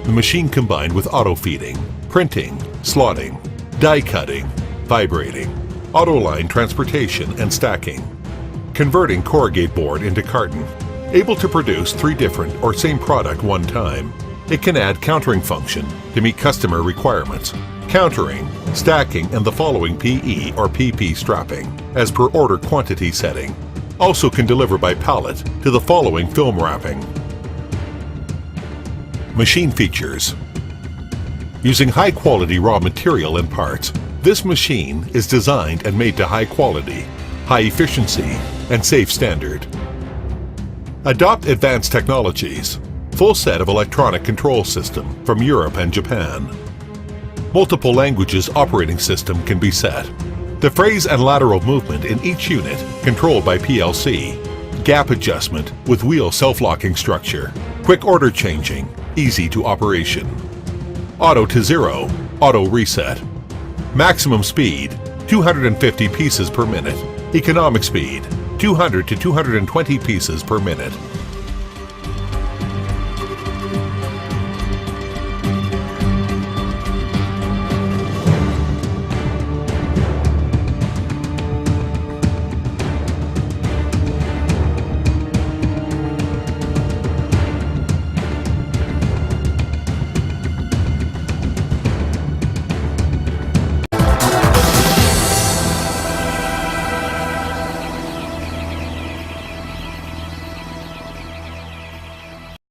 The machine combined with auto feeding, printing, slotting, die cutting, vibrating, auto line transportation and stacking, converting corrugate board into carton, able to produce 3 different or same product one time. It can add countering function to meet customer requirements, countering, stacking, and the following PE or PP strapping as per order quantity setting. Also can deliver by pallet to the following film wrapping. Machine features. Using high-quality raw material and parts, this machine is designed and made to high quality, high efficiency, and safe standard. Adopt advanced technologies. Full set of electronic control system from Europe and Japan. Multiple languages operating system can be set. The phrase and lateral movement in each unit controlled by PLC. Gap adjustment with wheel self-locking structure. Quick order changing, easy to operation. Auto to 0, auto reset. Maximum speed, 250 pieces per minute. Economic speed, 200 to 220 pieces per minute.